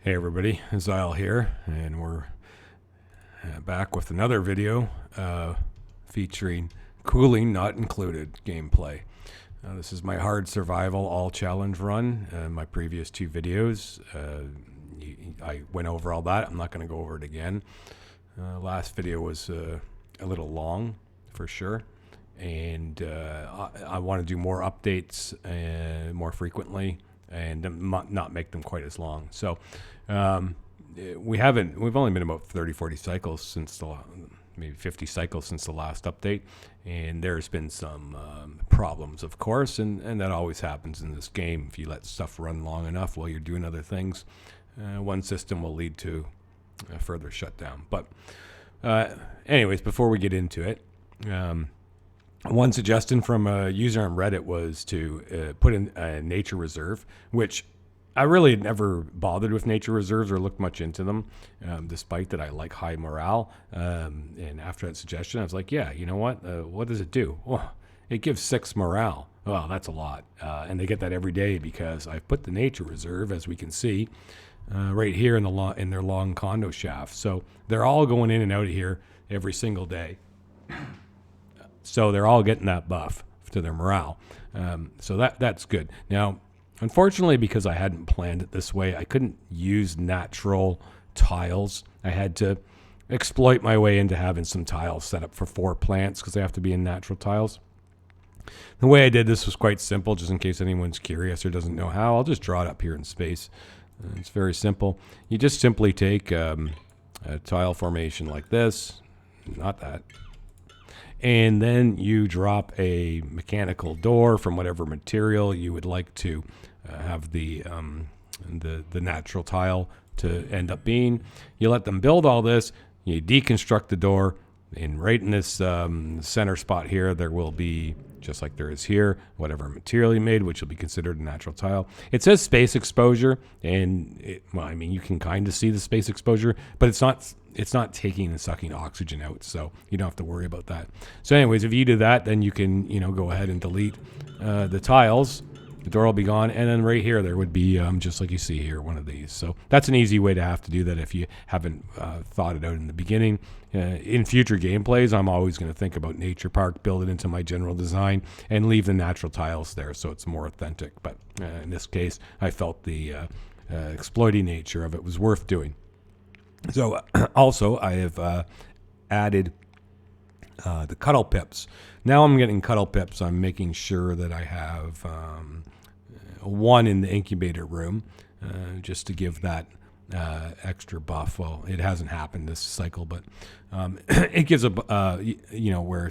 Hey everybody, Zyle here, and we're back with another video featuring cooling not included gameplay. This is my hard survival all challenge run. My previous two videos, I went over all that. I'm not going to go over it again. Last video was a little long for sure, and I want to do more updates more frequently and not make them quite as long. So we've only been about 30-40 cycles since maybe 50 cycles since the last update, and there's been some problems, of course, and that always happens in this game. If you let stuff run long enough while you're doing other things, one system will lead to a further shutdown. But anyways, before we get into it, one suggestion from a user on Reddit was to put in a nature reserve, which I really had never bothered with nature reserves or looked much into them, despite that I like high morale. And after that suggestion, I was like, yeah, you know what does it do? Well, it gives 6 morale. Well, that's a lot. And they get that every day because I've put the nature reserve, as we can see, right here in their long condo shaft. So they're all going in and out of here every single day. So they're all getting that buff to their morale. So that's good. Now, unfortunately, because I hadn't planned it this way, I couldn't use natural tiles. I had to exploit my way into having some tiles set up for 4 plants because they have to be in natural tiles. The way I did this was quite simple, just in case anyone's curious or doesn't know how. I'll just draw it up here in space. It's very simple. You just simply take a tile formation like this, not that, and then you drop a mechanical door from whatever material you would like to have the natural tile to end up being. You let them build all this. You deconstruct the door, and right in this center spot here, there will be, just like there is here, whatever material you made, which will be considered a natural tile. It says space exposure, and you can kind of see the space exposure, but it's not taking and sucking oxygen out, so you don't have to worry about that. So anyways, if you do that, then you can go ahead and delete the tiles. The door will be gone, and then right here there would be, just like you see here, one of these. So that's an easy way to have to do that if you haven't thought it out in the beginning. In future gameplays, I'm always going to think about Nature Park, build it into my general design, and leave the natural tiles there so it's more authentic. But in this case, I felt the exploiting nature of it was worth doing. So also, I have added the cuddle pips. Now I'm getting cuddle pips. I'm making sure that I have one in the incubator room, just to give that extra buff. Well, it hasn't happened this cycle, but it gives where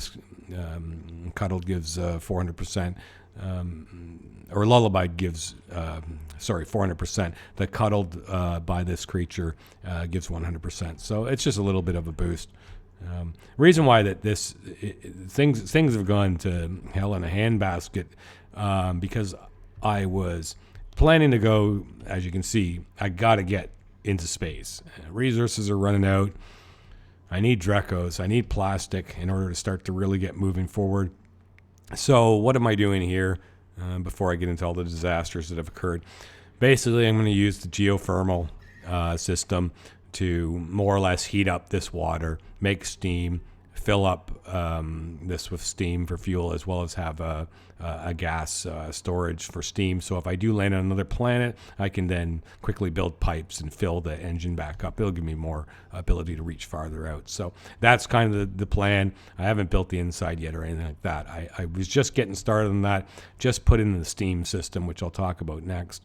cuddle gives 400%. Or Lullaby gives, 400%. The cuddled by this creature gives 100%. So it's just a little bit of a boost. Reason why that things have gone to hell in a handbasket, because I was planning to go, as you can see, I got to get into space. Resources are running out. I need Drecos. I need plastic in order to start to really get moving forward. So what am I doing here before I get into all the disasters that have occurred? Basically, I'm going to use the geothermal system to more or less heat up this water, make steam, fill up this with steam for fuel, as well as have a gas storage for steam. So if I do land on another planet, I can then quickly build pipes and fill the engine back up. It'll give me more ability to reach farther out. So that's kind of the plan. I haven't built the inside yet or anything like that. I was just getting started on that, just put in the steam system, which I'll talk about next.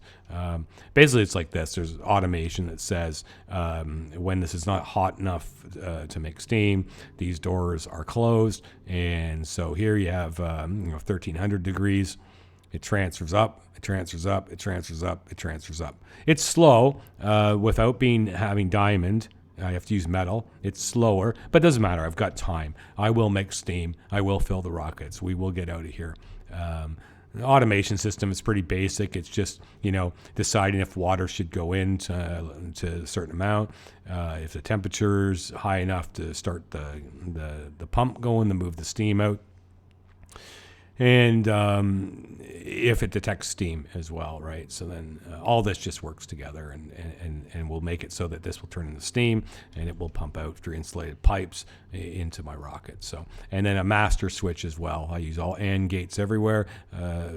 Basically, it's like this. There's automation that says when this is not hot enough to make steam, these doors are closed. And so here you have 1300 degrees. It transfers up, it transfers up, it transfers up, it transfers up. It's slow without having diamond. I have to use metal. It's slower, but it doesn't matter. I've got time. I will make steam. I will fill the rockets. We will get out of here. The automation system is pretty basic. It's just, deciding if water should go in to a certain amount, if the temperature's high enough to start the pump going to move the steam out. And if it detects steam as well, right? So then all this just works together, and we'll make it so that this will turn into steam, and it will pump out through insulated pipes into my rocket. So, and then a master switch as well. I use all AND gates everywhere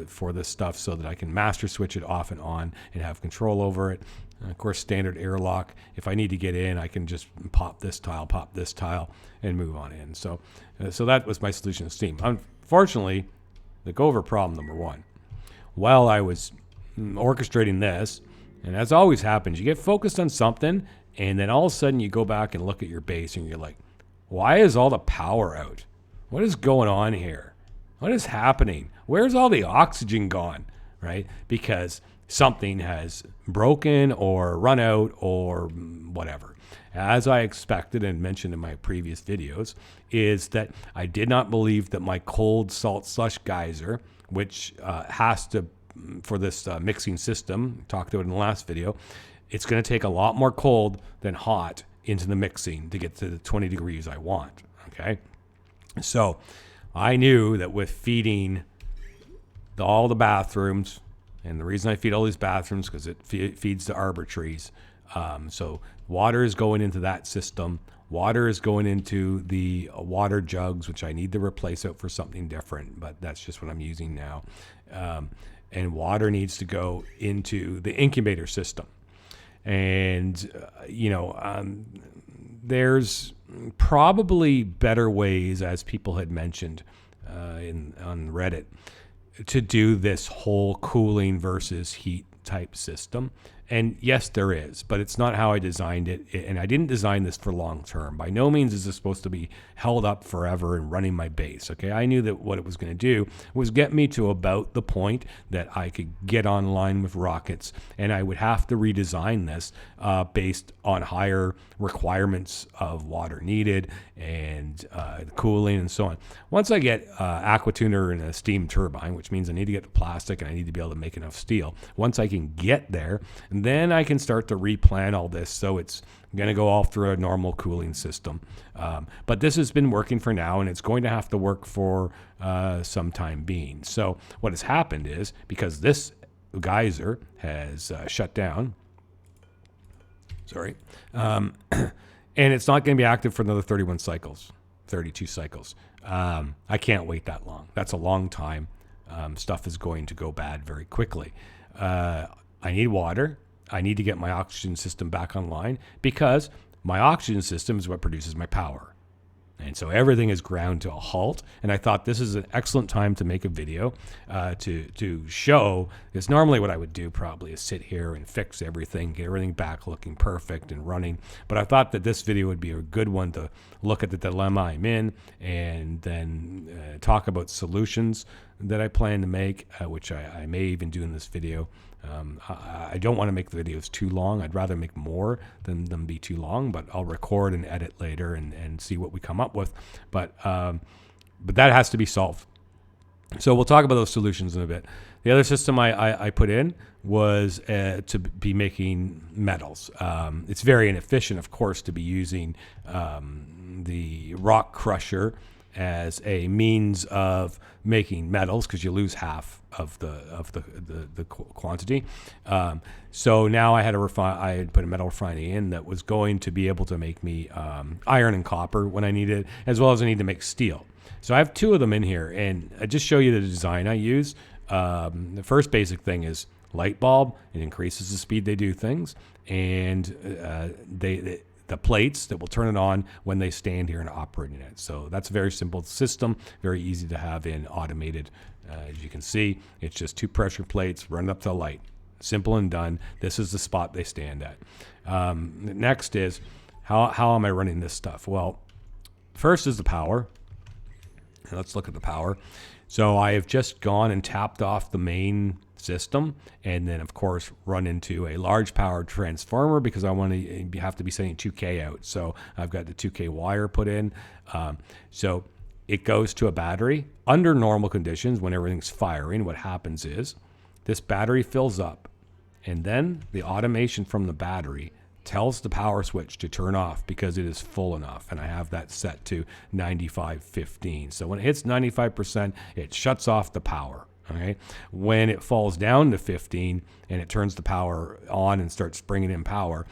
for this stuff so that I can master switch it off and on and have control over it. Of course, standard airlock. If I need to get in, I can just pop this tile, and move on in. So that was my solution to steam. Unfortunately, the go over problem number one. While I was orchestrating this, and as always happens, you get focused on something, and then all of a sudden you go back and look at your base, and you're like, why is all the power out? What is going on here? What is happening? Where's all the oxygen gone, right? Because something has broken or run out or whatever. As I expected and mentioned in my previous videos, is that I did not believe that my cold salt slush geyser, which has to, for this mixing system, talked about in the last video, it's going to take a lot more cold than hot into the mixing to get to the 20 degrees I want, okay? So I knew that with feeding all the bathrooms, and the reason I feed all these bathrooms because it feeds the arbor trees. So water is going into that system. Water is going into the water jugs, which I need to replace out for something different, but that's just what I'm using now. And water needs to go into the incubator system. And, there's probably better ways, as people had mentioned on Reddit, to do this whole cooling versus heat type system. And yes, there is, but it's not how I designed it. And I didn't design this for long term. By no means is this supposed to be held up forever and running my base. Okay, I knew that what it was going to do was get me to about the point that I could get online with rockets, and I would have to redesign this based on higher requirements of water needed and cooling and so on. Once I get aquatuner and a steam turbine, which means I need to get the plastic and I need to be able to make enough steel. Once I can get there, then I can start to replan all this so it's going to go all through a normal cooling system. But this has been working for now, and it's going to have to work for some time being. So what has happened is, because this geyser has shut down, and it's not going to be active for another 32 cycles. I can't wait that long. That's a long time. Stuff is going to go bad very quickly. I need water. I need to get my oxygen system back online, because my oxygen system is what produces my power. And so everything is ground to a halt. And I thought this is an excellent time to make a video to show, because normally what I would do probably is sit here and fix everything, get everything back looking perfect and running. But I thought that this video would be a good one to look at the dilemma I'm in, and then talk about solutions that I plan to make, which I may even do in this video. I don't want to make the videos too long. I'd rather make more than them be too long, but I'll record and edit later and see what we come up with. But that has to be solved. So we'll talk about those solutions in a bit. The other system I put in was to be making metals. It's very inefficient, of course, to be using the rock crusher as a means of making metals, because you lose half of the quantity. So now I had put a metal refining in that was going to be able to make me iron and copper when I need it, as well as I need to make steel. So I have two of them in here, and I just show you the design I use. The first basic thing is light bulb. It increases the speed they do things, and the plates that will turn it on when they stand here and operating it. So that's a very simple system, very easy to have in automated. As you can see, it's just two pressure plates run up to the light. Simple and done. This is the spot they stand at. Next is, how am I running this stuff? Well, first is the power. Let's look at the power. So I have just gone and tapped off the main system, and then of course run into a large power transformer, because I want to have to be sending 2K out. So I've got the 2K wire put in. So it goes to a battery. Under normal conditions, when everything's firing, what happens is this battery fills up, and then the automation from the battery tells the power switch to turn off because it is full enough. And I have that set to 95-15. So when it hits 95%, it shuts off the power. Okay. When it falls down to 15 and it turns the power on and starts bringing in power,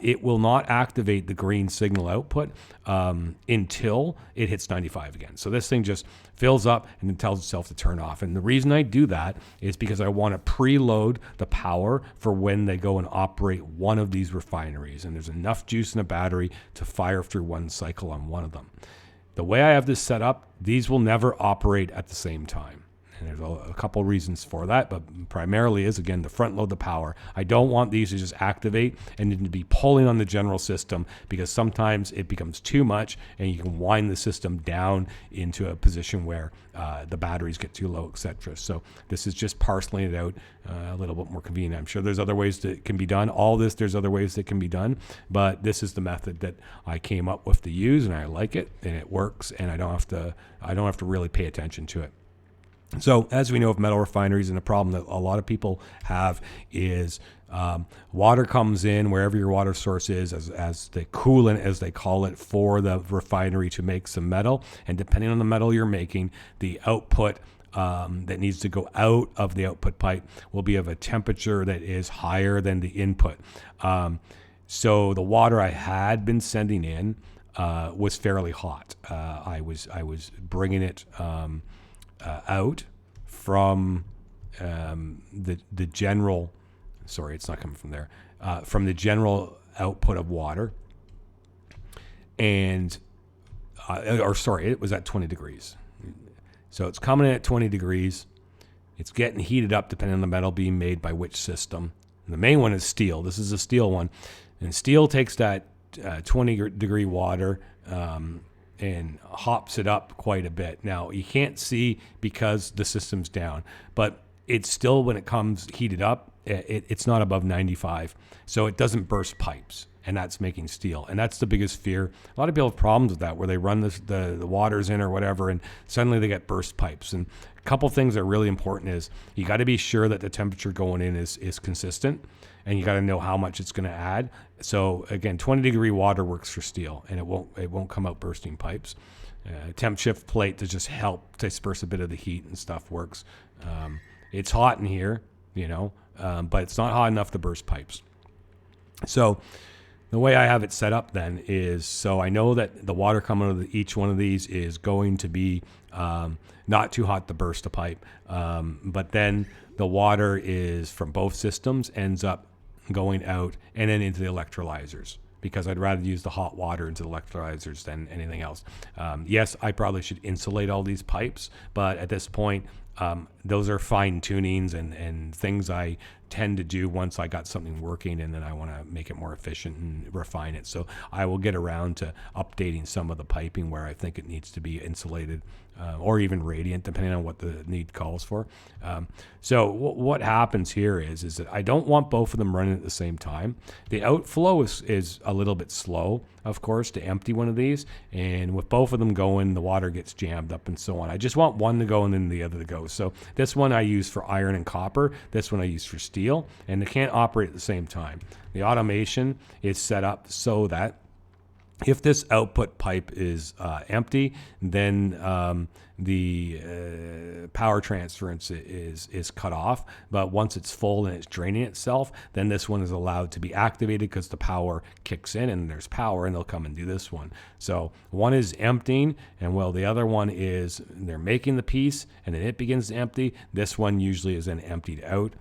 it will not activate the green signal output until it hits 95 again. So this thing just fills up and then tells itself to turn off. And the reason I do that is because I want to preload the power for when they go and operate one of these refineries. And there's enough juice in a battery to fire through one cycle on one of them. The way I have this set up, these will never operate at the same time. And there's a couple reasons for that, but primarily is, again, to front load the power. I don't want these to just activate and then to be pulling on the general system, because sometimes it becomes too much and you can wind the system down into a position where the batteries get too low, etc. So this is just parceling it out a little bit more convenient. I'm sure there's other ways that it can be done. All this, there's other ways that can be done, but this is the method that I came up with to use, and I like it, and it works, and I don't have to really pay attention to it. So as we know of metal refineries, and a problem that a lot of people have is water comes in wherever your water source is as the coolant, as they call it, for the refinery to make some metal. And depending on the metal you're making, the output that needs to go out of the output pipe will be of a temperature that is higher than the input. So the water I had been sending in was fairly hot. I was bringing it out from the general, sorry, it's not coming from there, from the general output of water, and it was at 20 degrees. So it's coming in at 20 degrees. It's getting heated up depending on the metal being made by which system. And the main one is steel. This is a steel one, and steel takes that 20 degree water and hops it up quite a bit. Now, you can't see because the system's down, but it's still, when it comes heated up, it's not above 95. So it doesn't burst pipes, and that's making steel. And that's the biggest fear. A lot of people have problems with that, where they run the waters in or whatever, and suddenly they get burst pipes. And a couple things that are really important is you got to be sure that the temperature going in is consistent, and you got to know how much it's going to add. So again, 20 degree water works for steel, and it won't come out bursting pipes. Temp shift plate to just help disperse a bit of the heat and stuff works. It's hot in here, but it's not hot enough to burst pipes. So the way I have it set up then is, so I know that the water coming out of each one of these is going to be not too hot to burst a pipe, but then the water is from both systems ends up going out and then into the electrolyzers, because I'd rather use the hot water into the electrolyzers than anything else. Yes, I probably should insulate all these pipes, but at this point, those are fine tunings and things I tend to do once I got something working, and then I want to make it more efficient and refine it. So I will get around to updating some of the piping where I think it needs to be insulated or even radiant, depending on what the need calls for. So what happens here is that I don't want both of them running at the same time. The outflow is a little bit slow, of course, to empty one of these. And with both of them going, the water gets jammed up and so on. I just want one to go and then the other to go. So this one I use for iron and copper. This one I use for steel. And they can't operate at the same time. The automation is set up so that if this output pipe is empty, then the power transference is cut off. But once it's full and it's draining itself, then this one is allowed to be activated because the power kicks in and there's power, and they'll come and do this one. So one is emptying, and while the other one is they're making the piece and then it begins to empty. This one usually is then emptied out.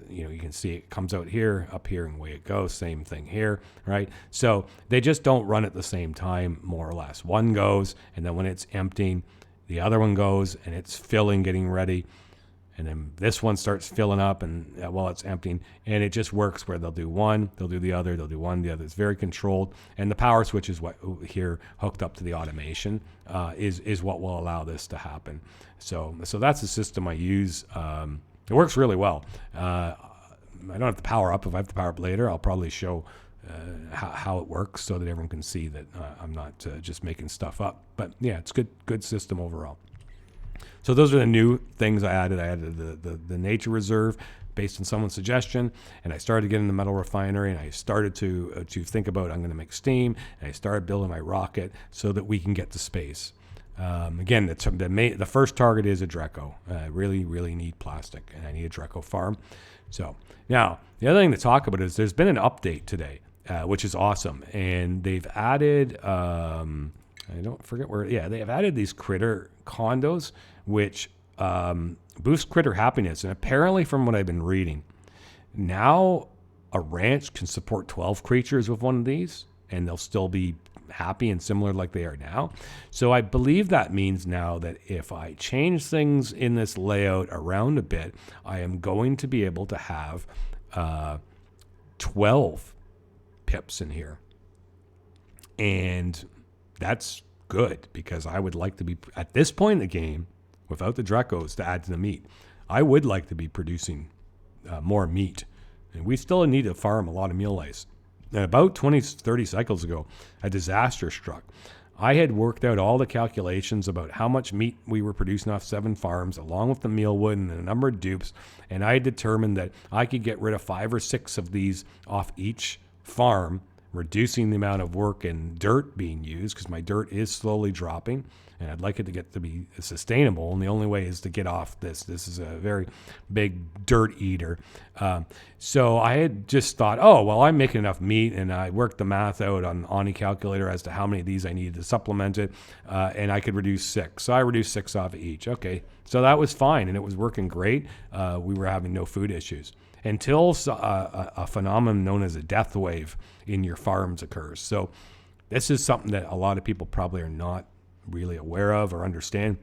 You can see it comes out here, up here, and away it goes. Same thing here, right? So they just don't run at the same time, more or less. One goes, and then when it's emptying, the other one goes, and it's filling, getting ready. And then this one starts filling up and while it's emptying, and it just works where they'll do one, they'll do the other, they'll do one, the other. It's very controlled. And the power switch is what here hooked up to the automation is what will allow this to happen. So that's the system I use. It works really well. I don't have to power up. If I have to power up later, I'll probably show how it works so that everyone can see that I'm not just making stuff up. But yeah, it's good system overall. So those are the new things I added. I added the nature reserve. based on someone's suggestion, and I started getting the metal refinery, and I started to think about, I'm going to make steam, and I started building my rocket so that we can get to space. Again, the first target is a Dreco. I really need plastic, and I need a Dreco farm. So now the other thing to talk about is there's been an update today, which is awesome, and they've added I don't forget where. Yeah, they have added these critter condos, which boost critter happiness. And apparently, from what I've been reading, now a ranch can support 12 creatures with one of these, and they'll still be happy and similar like they are now. So I believe that means now that if I change things in this layout around a bit, I am going to be able to have 12 pips in here. And that's good, because I would like to be, at this point in the game, without the Drecos to add to the meat, I would like to be producing more meat. And we still need to farm a lot of meal lice. And about 30 cycles ago, a disaster struck. I had worked out all the calculations about how much meat we were producing off 7 farms, along with the mealwood and the number of dupes, and I determined that I could get rid of 5 or 6 of these off each farm, reducing the amount of work and dirt being used, because my dirt is slowly dropping, and I'd like it to get to be sustainable, and the only way is to get off this. This is a very big dirt eater. So I had just thought, oh, well, I'm making enough meat, and I worked the math out on Ani calculator as to how many of these I needed to supplement it, and I could reduce 6. So I reduced 6 off each. Okay, so that was fine, and it was working great. We were having no food issues until a phenomenon known as a death wave in your farms occurs. So this is something that a lot of people probably are not really aware of or understand.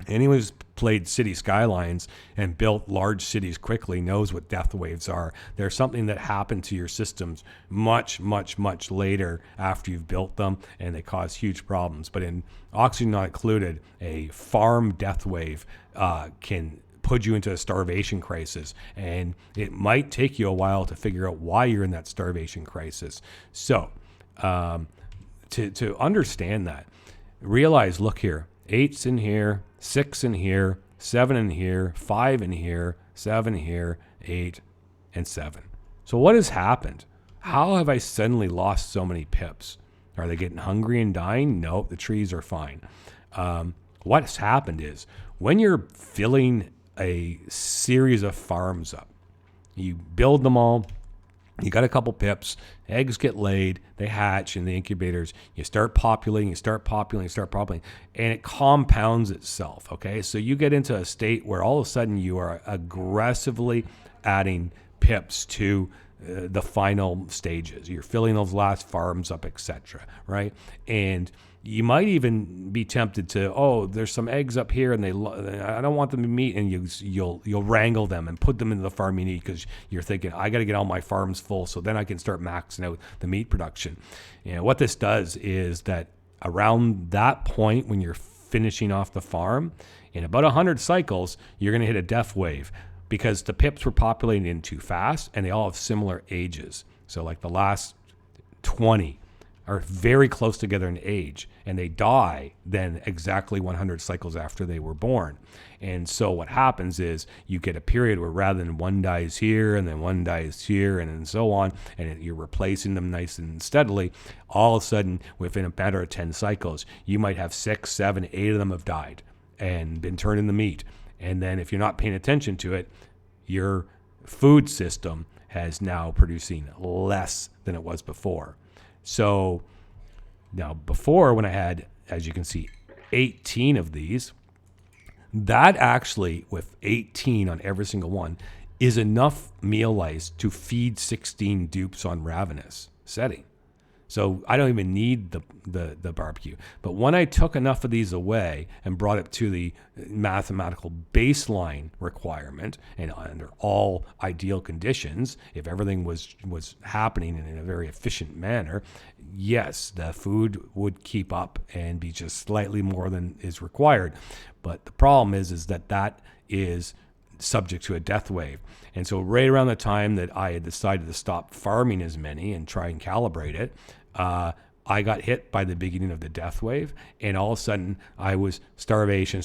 Anyone who's played City Skylines and built large cities quickly knows what death waves are. They're something that happen to your systems much later after you've built them, and they cause huge problems. But in Oxygen Not Included, a farm death wave can put you into a starvation crisis, and it might take you a while to figure out why you're in that starvation crisis. So to understand that, realize, look here, 8's in here, 6 in here, 7 in here, 5 in here, 7 here, 8, and 7. So what has happened? How have I suddenly lost so many pips? Are they getting hungry and dying? No, the trees are fine. What's happened is, when you're filling a series of farms up, you build them all, you got a couple pips, eggs get laid, they hatch in the incubators, you start populating, and it compounds itself, okay? So you get into a state where all of a sudden you are aggressively adding pips to the final stages. You're filling those last farms up, etc., right? And you might even be tempted to, oh, there's some eggs up here, and I don't want them to meet, and you'll wrangle them and put them into the farm you need, because you're thinking, I got to get all my farms full so then I can start maxing out the meat production. You know, what this does is that around that point, when you're finishing off the farm, in about 100 cycles, you're going to hit a death wave, because the pips were populating in too fast, and they all have similar ages. So like the last 20 are very close together in age, and they die then exactly 100 cycles after they were born. And so what happens is you get a period where rather than one dies here and then one dies here and so on, and you're replacing them nice and steadily, all of a sudden within a matter of 10 cycles, you might have 6, 7, 8 of them have died and been turned into meat. And then if you're not paying attention to it, your food system has now producing less than it was before. So now before, when I had, as you can see, 18 of these, that actually, with 18 on every single one, is enough meal lice to feed 16 dupes on Ravenous setting. So I don't even need the barbecue. But when I took enough of these away and brought it to the mathematical baseline requirement, and under all ideal conditions, if everything was happening in a very efficient manner, yes, the food would keep up and be just slightly more than is required. But the problem is that is subject to a death wave. And so right around the time that I had decided to stop farming as many and try and calibrate it, I got hit by the beginning of the death wave, and all of a sudden I was starvation.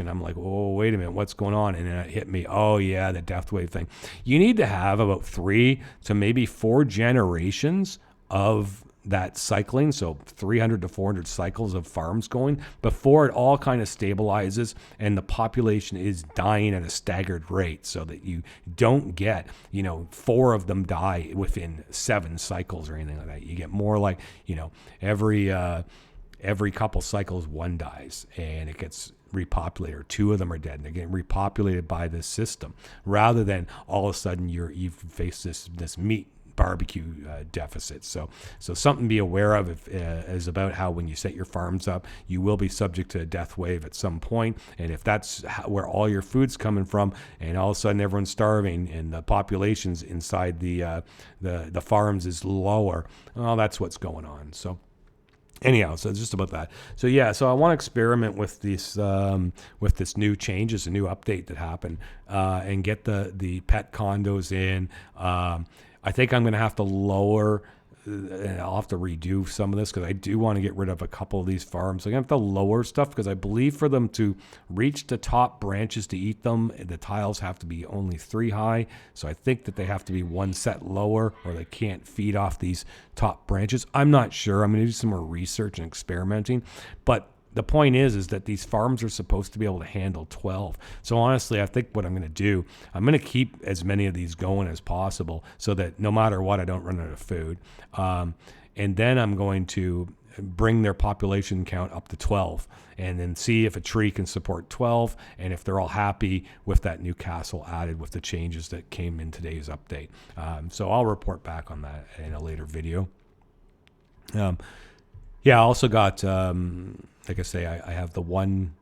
I'm like, oh, wait a minute, what's going on? And then it hit me, oh yeah, the death wave thing. You need to have about 3 to maybe 4 generations of that cycling, so 300 to 400 cycles of farms going before it all kind of stabilizes and the population is dying at a staggered rate, so that you don't get 4 of them die within 7 cycles or anything like that. You get more like every couple cycles 1 dies and it gets repopulated, or 2 of them are dead and they're getting repopulated by this system, rather than all of a sudden you've faced this meat barbecue deficit. So something to be aware of is about how when you set your farms up, you will be subject to a death wave at some point. And if that's where all your food's coming from, and all of a sudden everyone's starving and the populations inside the farms is lower, well, that's what's going on. So anyhow, so it's just about that. So yeah, so I want to experiment with this new changes, a new update that happened, and get the pet condos in. I think I'm going to have to lower, and I'll have to redo some of this because I do want to get rid of a couple of these farms. So I'm going to have to lower stuff because I believe for them to reach the top branches to eat them, the tiles have to be only 3 high. So I think that they have to be 1 set lower or they can't feed off these top branches. I'm not sure. I'm going to do some more research and experimenting. But the point is that these farms are supposed to be able to handle 12. So honestly, I think what I'm going to do, I'm going to keep as many of these going as possible so that no matter what, I don't run out of food. And then I'm going to bring their population count up to 12 and then see if a tree can support 12 and if they're all happy with that new castle added with the changes that came in today's update. So I'll report back on that in a later video. Yeah, I also got, like I say, I have the 1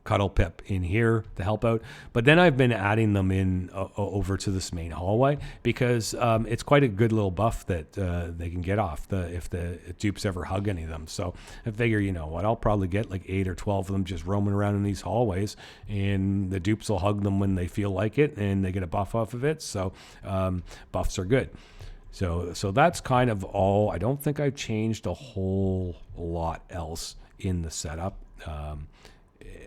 cuddle pip in here to help out. But then I've been adding them in over to this main hallway because it's quite a good little buff that they can get off if the dupes ever hug any of them. So I figure, I'll probably get like 8 or 12 of them just roaming around in these hallways, and the dupes will hug them when they feel like it, and they get a buff off of it. So buffs are good. So that's kind of all. I don't think I've changed a whole lot else in the setup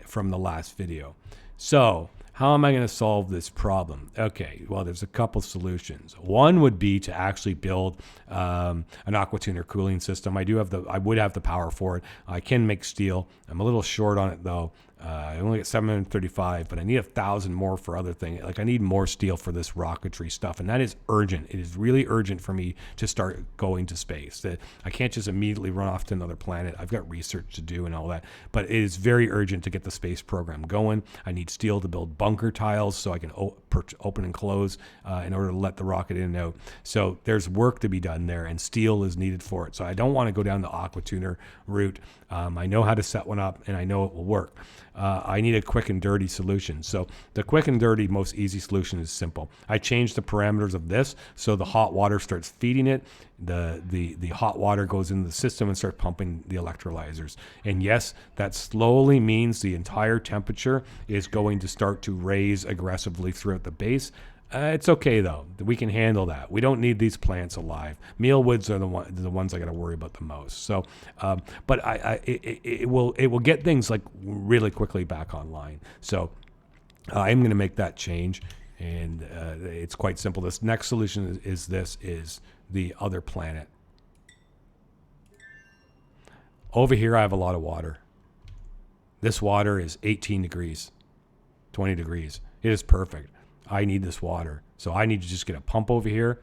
from the last video. So how am I going to solve this problem? Okay, well, there's a couple solutions. One would be to actually build an aquatuner cooling system. I would have the power for it. I can make steel. I'm a little short on it though. I only get 735, but I need 1,000 more for other things. Like I need more steel for this rocketry stuff, and that is urgent. It is really urgent for me to start going to space. I can't just immediately run off to another planet. I've got research to do and all that, but it is very urgent to get the space program going. I need steel to build bunker tiles so I can open and close in order to let the rocket in and out. So there's work to be done there, and steel is needed for it. So I don't want to go down the aquatuner route. I know how to set one up, and I know it will work. I need a quick and dirty solution. So the quick and dirty, most easy solution is simple. I change the parameters of this so the hot water starts feeding it. The hot water goes into the system and starts pumping the electrolyzers. And yes, that slowly means the entire temperature is going to start to raise aggressively throughout the base. It's okay though. We can handle that. We don't need these plants alive. Mealwoods are the ones I got to worry about the most. So, but it will get things like really quickly back online. So, I'm going to make that change, and it's quite simple. This next solution is the other planet. Over here, I have a lot of water. This water is 18 degrees, 20 degrees. It is perfect. I need this water. So I need to just get a pump over here.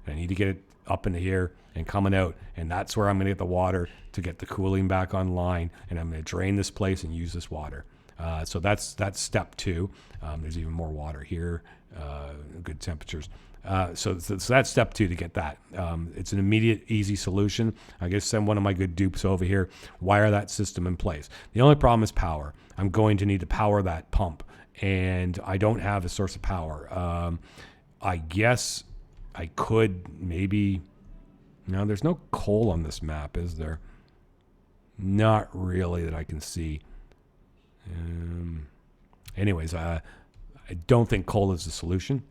I need to get it up into here and coming out. And that's where I'm going to get the water to get the cooling back online. And I'm going to drain this place and use this water. So that's step 2. There's even more water here, good temperatures. So that's step 2 to get that. It's an immediate, easy solution. I guess send one of my good dupes over here, wire that system in place. The only problem is power. I'm going to need to power that pump, and I don't have a source of power. I guess I could maybe... No, there's no coal on this map, is there? Not really that I can see. Anyways, I don't think coal is the solution.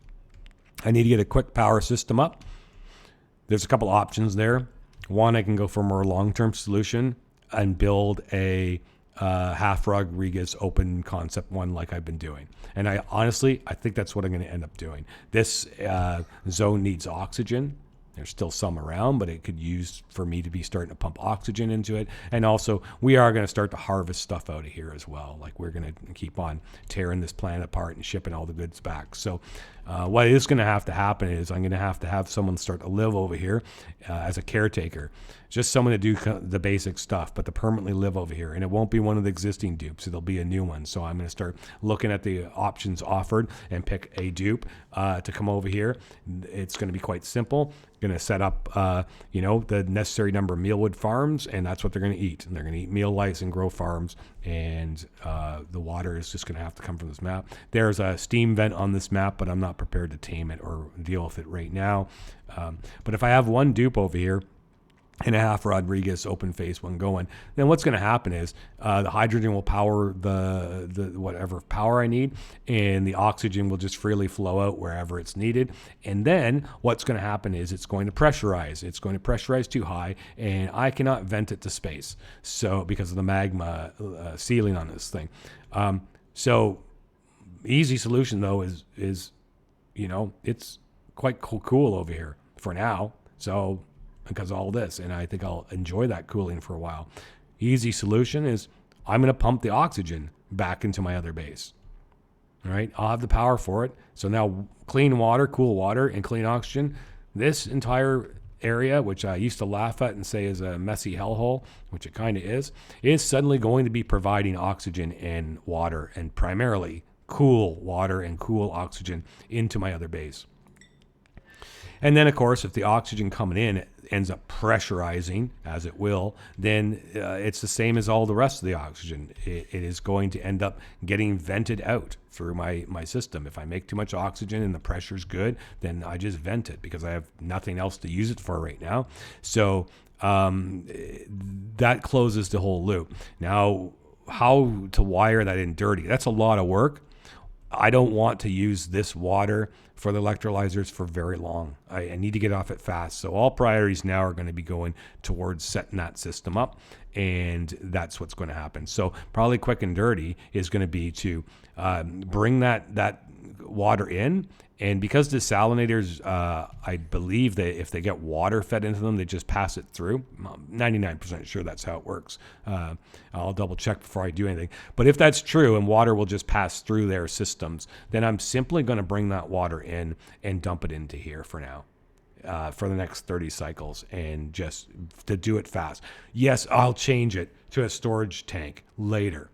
I need to get a quick power system up. There's a couple options there. One, I can go for a more long-term solution and build a half Rodriguez open concept one like I've been doing. And I think that's what I'm going to end up doing. This zone needs oxygen. There's still some around, but it could use for me to be starting to pump oxygen into it. And also, we are going to start to harvest stuff out of here as well. Like, we're going to keep on tearing this planet apart and shipping all the goods back. So what is going to have to happen is I'm going to have someone start to live over here as a caretaker. Just someone to do the basic stuff, but to permanently live over here. And it won't be one of the existing dupes. It'll be a new one. So I'm going to start looking at the options offered and pick a dupe to come over here. It's going to be quite simple. Going to set up, the necessary number of mealwood farms, and that's what they're going to eat. And they're going to eat meal lice and grow farms, and the water is just going to have to come from this map. There's a steam vent on this map, but I'm not prepared to tame it or deal with it right now. But if I have one dupe over here, and a half Rodriguez open face one going, then what's going to happen is the hydrogen will power the whatever power I need, and the oxygen will just freely flow out wherever it's needed. And then what's going to happen is it's going to pressurize. It's going to pressurize too high, and I cannot vent it to space. So because of the magma ceiling on this thing. So easy solution though is it's quite cool over here for now. So because of all this, and I think I'll enjoy that cooling for a while. Easy solution is I'm going to pump the oxygen back into my other base. All right, I'll have the power for it. So now clean water, cool water, and clean oxygen. This entire area, which I used to laugh at and say is a messy hellhole, which it kind of is suddenly going to be providing oxygen and water, and primarily cool water and cool oxygen into my other base. And then, of course, if the oxygen coming in ends up pressurizing, as it will, then it's the same as all the rest of the oxygen. It is going to end up getting vented out through my system. If I make too much oxygen and the pressure's good, then I just vent it because I have nothing else to use it for right now. So that closes the whole loop. Now, how to wire that in dirty? That's a lot of work. I don't want to use this water for the electrolyzers for very long. I need to get off it fast. So all priorities now are going to be going towards setting that system up, and that's what's going to happen. So probably quick and dirty is going to be to bring that water in. And because desalinators, I believe that if they get water fed into them, they just pass it through. I'm 99% sure that's how it works. I'll double check before I do anything. But if that's true and water will just pass through their systems, then I'm simply going to bring that water in and dump it into here for now. For the next 30 cycles, and just to do it fast. Yes, I'll change it to a storage tank later,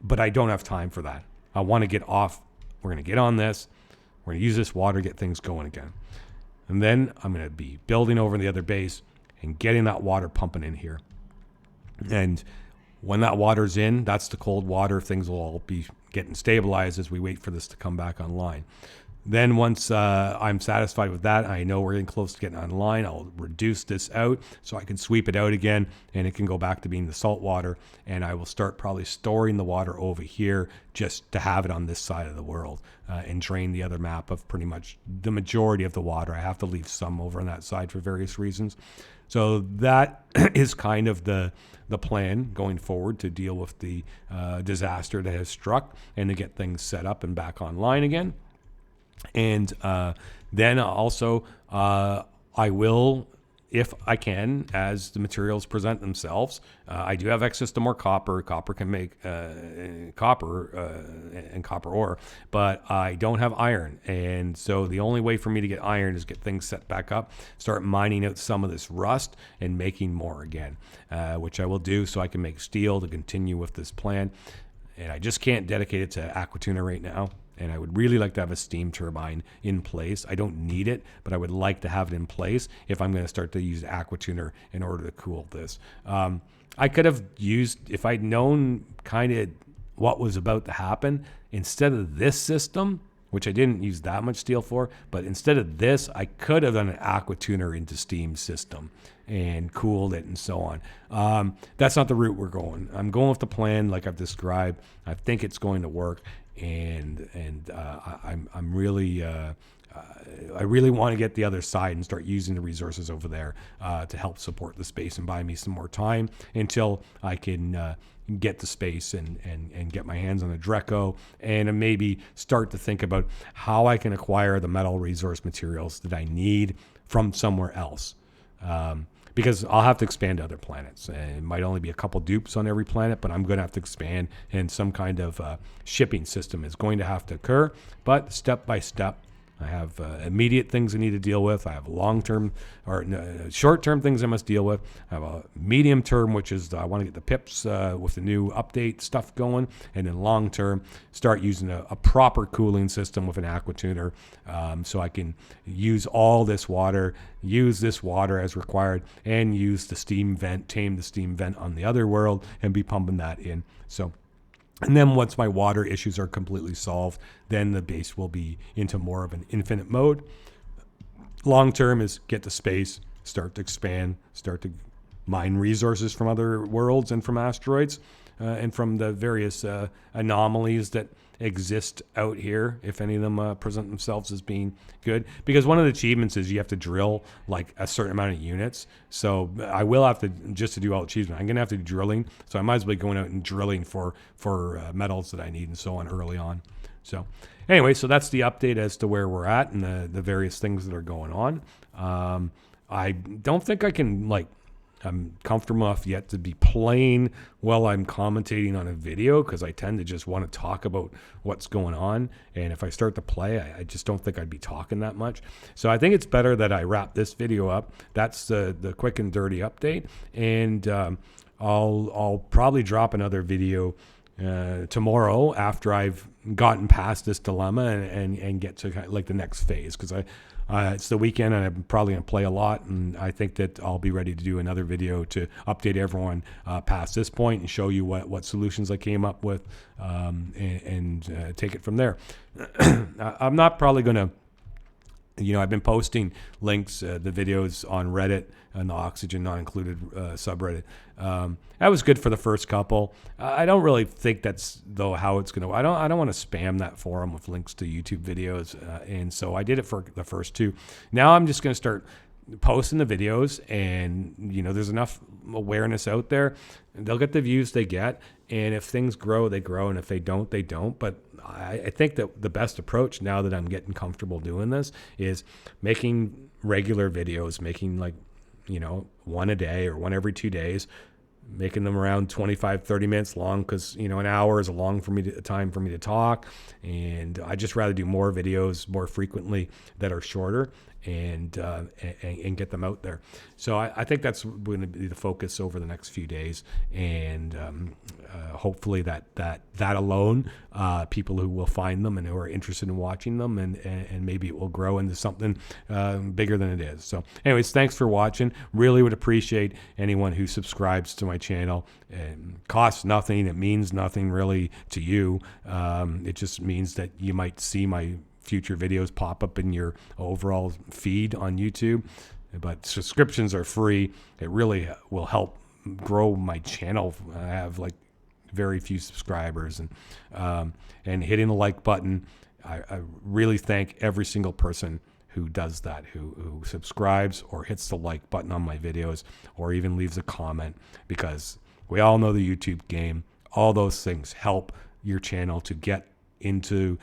but I don't have time for that. I want to get off. We're going to get on this. We're going to use this water to get things going again. And then I'm going to be building over in the other base and getting that water pumping in here. And when that water's in, that's the cold water. Things will all be getting stabilized as we wait for this to come back online. Then once I'm satisfied with that, I know we're getting close to getting online, I'll reduce this out so I can sweep it out again, and it can go back to being the salt water. And I will start probably storing the water over here just to have it on this side of the world, and drain the other map of pretty much the majority of the water. I have to leave some over on that side for various reasons. So that is kind of the plan going forward to deal with the disaster that has struck and to get things set up and back online again. And then also I will, if I can, as the materials present themselves, I do have access to more copper. Copper can make copper and copper ore, but I don't have iron. And so the only way for me to get iron is get things set back up, start mining out some of this rust and making more again, which I will do so I can make steel to continue with this plan. And I just can't dedicate it to Aquatuna right now. And I would really like to have a steam turbine in place. I don't need it, but I would like to have it in place if I'm going to start to use Aquatuner in order to cool this. I could have used, if I'd known kind of what was about to happen, instead of this system, which I didn't use that much steel for, but instead of this, I could have done an Aquatuner into steam system and cooled it and so on. That's not the route we're going. I'm going with the plan like I've described. I think it's going to work. And I'm really I really want to get the other side and start using the resources over there to help support the space and buy me some more time until I can get the space and get my hands on a Dreco and maybe start to think about how I can acquire the metal resource materials that I need from somewhere else. Because I'll have to expand to other planets. And it might only be a couple dupes on every planet, but I'm going to have to expand, and some kind of shipping system is going to have to occur. But step by step, I have immediate things I need to deal with. I have long-term or short-term things I must deal with. I have a medium-term, which is I want to get the pips with the new update stuff going. And then long-term, start using a proper cooling system with an aqua tuner so I can use all this water, use this water as required, and use the steam vent, tame the steam vent on the other world, and be pumping that in. And then once my water issues are completely solved, then the base will be into more of an infinite mode. Long term is get to space, start to expand, start to mine resources from other worlds and from asteroids and from the various anomalies that exist out here, if any of them present themselves as being good. Because one of the achievements is you have to drill like a certain amount of units. So I will have to, just to do all achievement, I'm going to have to do drilling. So I might as well be going out and drilling for metals that I need and so on early on. So anyway, so that's the update as to where we're at and the various things that are going on. I don't think I can I'm comfortable enough yet to be playing while I'm commentating on a video, because I tend to just want to talk about what's going on. And if I start to play, I just don't think I'd be talking that much. So I think it's better that I wrap this video up. That's the quick and dirty update. And I'll probably drop another video tomorrow after I've gotten past this dilemma and get to like the next phase, because it's the weekend and I'm probably going to play a lot, and I think that I'll be ready to do another video to update everyone past this point and show you what solutions I came up with and take it from there. I'm not probably going to, I've been posting links, the videos on Reddit and the Oxygen Not Included subreddit. That was good for the first couple. I don't really think that's though how it's going to. I don't want to spam that forum with links to YouTube videos, and so I did it for the first two. Now I'm just going to start posting the videos, and there's enough awareness out there. They'll get the views they get, and if things grow, they grow, and if they don't, they don't. But I think that the best approach now that I'm getting comfortable doing this is making regular videos, making one a day or one every 2 days, making them around 25, 30 minutes long, because, an hour is a long time for me to talk. And I just rather do more videos more frequently that are shorter and get them out there. So I think that's going to be the focus over the next few days. And hopefully that alone, people who will find them and who are interested in watching them, and maybe it will grow into something bigger than it is. So anyways, thanks for watching. Really would appreciate anyone who subscribes to my channel. It costs nothing. It means nothing really to you. It just means that you might see my future videos pop up in your overall feed on YouTube. But subscriptions are free. It really will help grow my channel. I have very few subscribers, and hitting the like button. I really thank every single person who does that, who subscribes or hits the like button on my videos, or even leaves a comment, because we all know the YouTube game. All those things help your channel to get into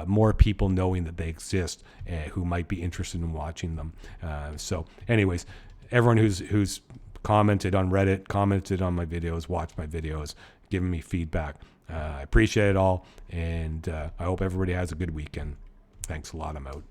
more people knowing that they exist, who might be interested in watching them. So anyways, everyone who's commented on Reddit, commented on my videos, watched my videos, giving me feedback, I appreciate it all, and I hope everybody has a good weekend. Thanks a lot. I'm out.